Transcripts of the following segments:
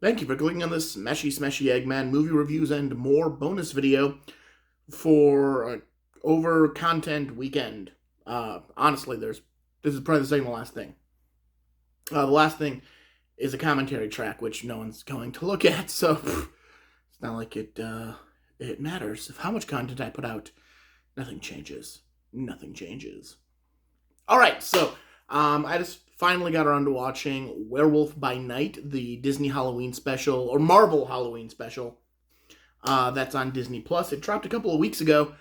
Thank you for clicking on this Smashy Smashy Eggman movie reviews and more bonus video for over content weekend. Honestly, this is probably the second to last thing. The last thing is a commentary track, which no one's going to look at, so it's not like it matters. If how much content I put out, nothing changes. Nothing changes. All right, so I just finally got around to watching Werewolf by Night, the Disney Halloween special, or Marvel Halloween special. That's on Disney Plus. It dropped a couple of weeks ago.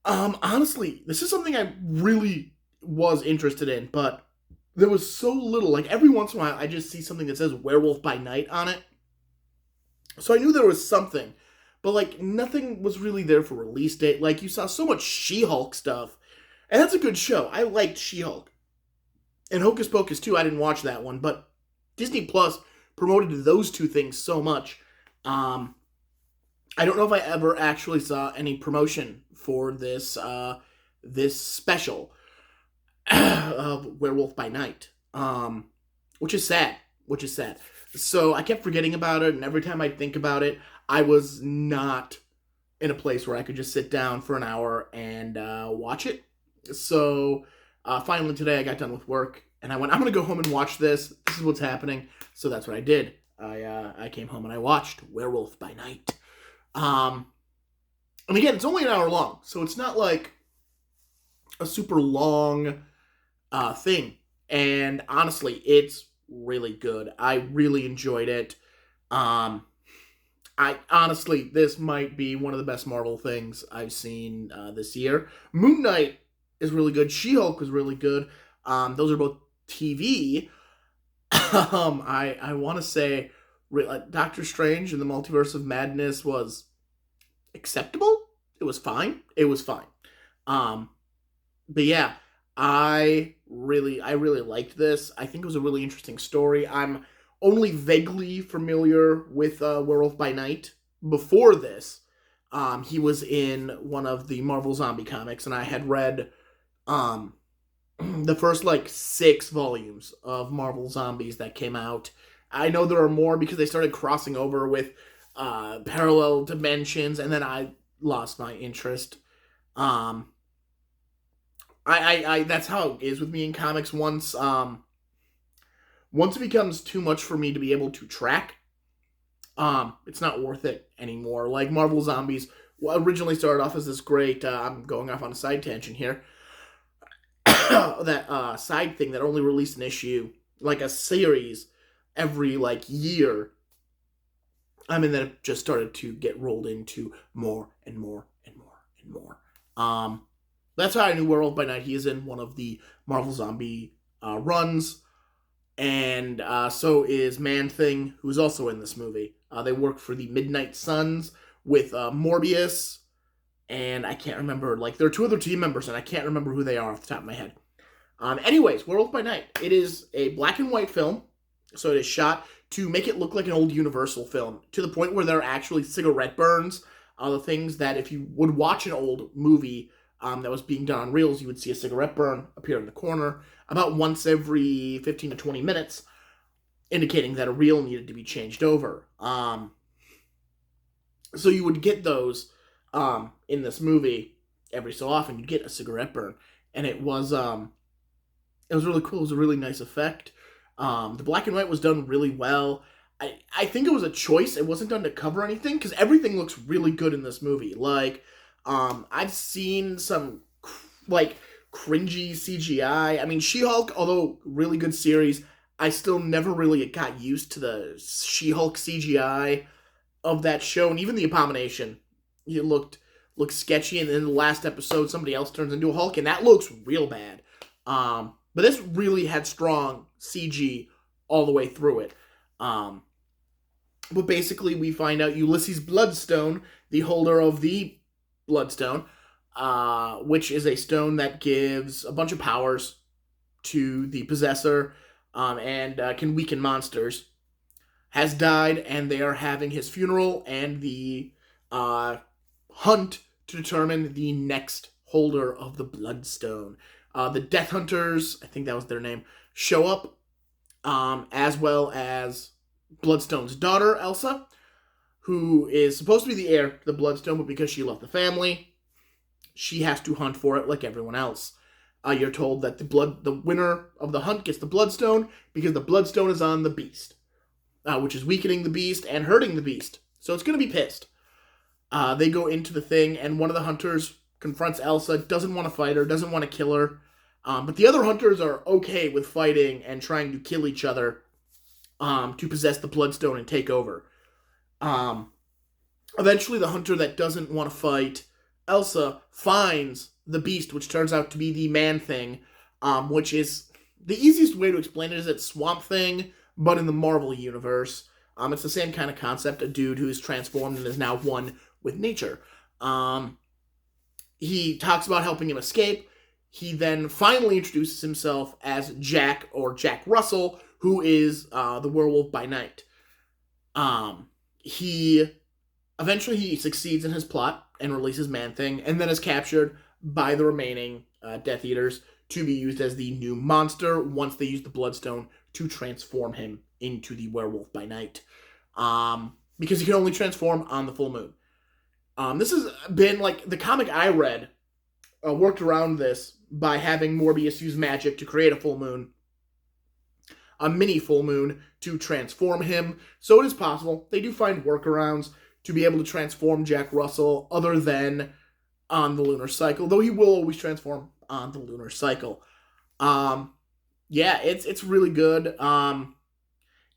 Honestly, this is something I really was interested in, but there was so little. Like, every once in a while, I just see something that says Werewolf by Night on it. So I knew there was something, but, like, nothing was really there for release date. Like, you saw so much She-Hulk stuff, and that's a good show. I liked She-Hulk. And Hocus Pocus 2, I didn't watch that one, but Disney Plus promoted those two things so much. I don't know if I ever actually saw any promotion for this this special, Werewolf by Night, which is sad. So I kept forgetting about it, and every time I think about it, I was not in a place where I could just sit down for an hour and watch it. So finally today I got done with work, and I went, I'm going to go home and watch this. This is what's happening. So that's what I did. I came home and I watched Werewolf by Night. And again, it's only an hour long, so it's not like a super long thing. And honestly, it's really good. I really enjoyed it. This might be one of the best Marvel things I've seen this year. Moon Knight is really good. She-Hulk was really good. Those are both TV. I want to say Doctor Strange and the Multiverse of Madness was acceptable. It was fine. But yeah, I really liked this. I think it was a really interesting story. I'm only vaguely familiar with Werewolf by Night. Before this, he was in one of the Marvel Zombie comics, and I had read the first 6 volumes of Marvel Zombies that came out. I know there are more because they started crossing over with parallel dimensions, and then I lost my interest. I that's how it is with me in comics. Once it becomes too much for me to be able to track, it's not worth it anymore. Like Marvel Zombies originally started off as this great. I'm going off on a side tangent here. That side thing that only released an issue, like a series, every year. I mean, then it just started to get rolled into more and more and more and more. That's how I knew Werewolf by Night. He is in one of the Marvel Zombie runs, and so is Man-Thing, who is also in this movie. They work for the Midnight Suns with Morbius, and I can't remember, there are 2 other team members, and I can't remember who they are off the top of my head. Anyways, Werewolf by Night. It is a black and white film, so it is shot to make it look like an old Universal film, to the point where there are actually cigarette burns, the things that if you would watch an old movie that was being done on reels, you would see a cigarette burn appear in the corner about once every 15 to 20 minutes, indicating that a reel needed to be changed over. So you would get those in this movie every so often. You'd get a cigarette burn, and it was really cool. It was a really nice effect. The black and white was done really well. I think it was a choice. It wasn't done to cover anything, because everything looks really good in this movie. I've seen some cringy CGI. I mean, She-Hulk, although really good series, I still never really got used to the She-Hulk CGI of that show, and even the Abomination, it looked sketchy. And in the last episode, somebody else turns into a Hulk, and that looks real bad. But this really had strong CG all the way through it. But basically, we find out Ulysses Bloodstone, the holder of the Bloodstone, which is a stone that gives a bunch of powers to the possessor and can weaken monsters, has died, and they are having his funeral and the hunt to determine the next holder of the Bloodstone. The Death Hunters, I think that was their name, show up, as well as Bloodstone's daughter, Elsa, who is supposed to be the heir to the Bloodstone, but because she left the family, she has to hunt for it like everyone else. You're told that the winner of the hunt gets the Bloodstone because the Bloodstone is on the beast, which is weakening the beast and hurting the beast. So it's going to be pissed. They go into the thing, and one of the hunters confronts Elsa, doesn't want to fight her, doesn't want to kill her. But the other hunters are okay with fighting and trying to kill each other to possess the Bloodstone and take over. Eventually, the hunter that doesn't want to fight Elsa finds the beast, which turns out to be the Man-Thing, which is the easiest way to explain it is it's Swamp Thing, but in the Marvel universe. It's the same kind of concept, a dude who is transformed and is now one with nature. He talks about helping him escape. He then finally introduces himself as Jack, or Jack Russell, who is the werewolf by night. He succeeds in his plot and releases Man-Thing, and then is captured by the remaining Death Eaters to be used as the new monster once they use the Bloodstone to transform him into the werewolf by night. Because he can only transform on the full moon. This has been, like, the comic I read worked around this by having Morbius use magic to create a full moon, a mini full moon, to transform him. So it is possible. They do find workarounds to be able to transform Jack Russell other than on the lunar cycle, though he will always transform on the lunar cycle. Yeah, it's really good.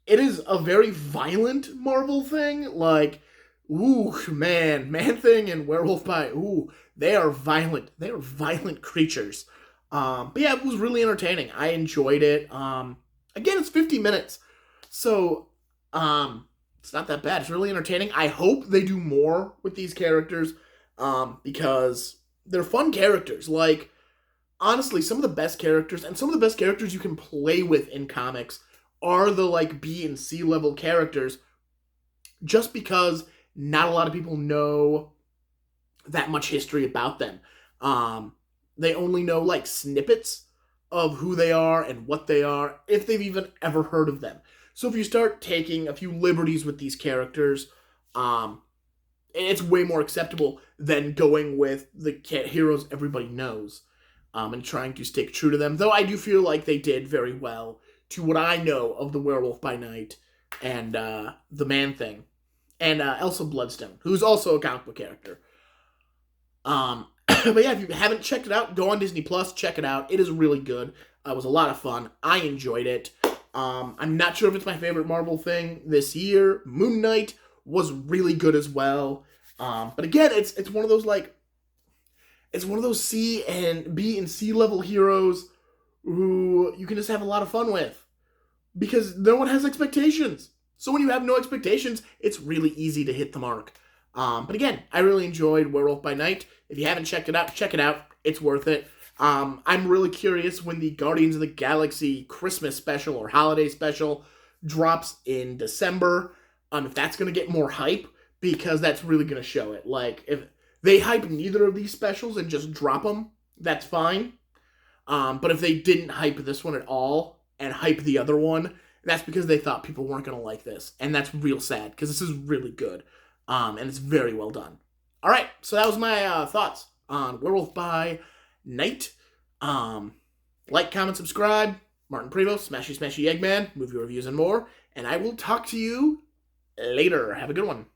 It is a very violent Marvel thing. Like, ooh, Man-Thing and Werewolf by, ooh, they are violent. They are violent creatures. But yeah, it was really entertaining. I enjoyed it. Again, it's 50 minutes. So, it's not that bad. It's really entertaining. I hope they do more with these characters, because they're fun characters. Like, honestly, some of the best characters, and some of the best characters you can play with in comics, are the, like, B and C level characters, just because not a lot of people know that much history about them. They only know, like, snippets of who they are and what they are, if they've even ever heard of them. So if you start taking a few liberties with these characters, it's way more acceptable than going with the heroes everybody knows, and trying to stick true to them. Though I do feel like they did very well to what I know of the Werewolf by Night and the Man-Thing, and Elsa Bloodstone, who's also a comic book character. But yeah, if you haven't checked it out, go on Disney Plus, check it out. It is really good. It was a lot of fun. I enjoyed it. I'm not sure if it's my favorite Marvel thing this year. Moon Knight was really good as well. But again, it's one of those, like, it's one of those C and B and C level heroes who you can just have a lot of fun with, because no one has expectations. So when you have no expectations, it's really easy to hit the mark. But again, I really enjoyed Werewolf by Night. If you haven't checked it out, check it out. It's worth it. I'm really curious when the Guardians of the Galaxy Christmas special or holiday special drops in December, if that's going to get more hype, because that's really going to show it. Like, if they hype neither of these specials and just drop them, that's fine. But if they didn't hype this one at all and hype the other one, that's because they thought people weren't going to like this. And that's real sad, because this is really good. And it's very well done. All right, so that was my thoughts on Werewolf by Night. Like, comment, subscribe. Martin Prevost, Smashy Smashy Eggman, movie reviews and more. And I will talk to you later. Have a good one.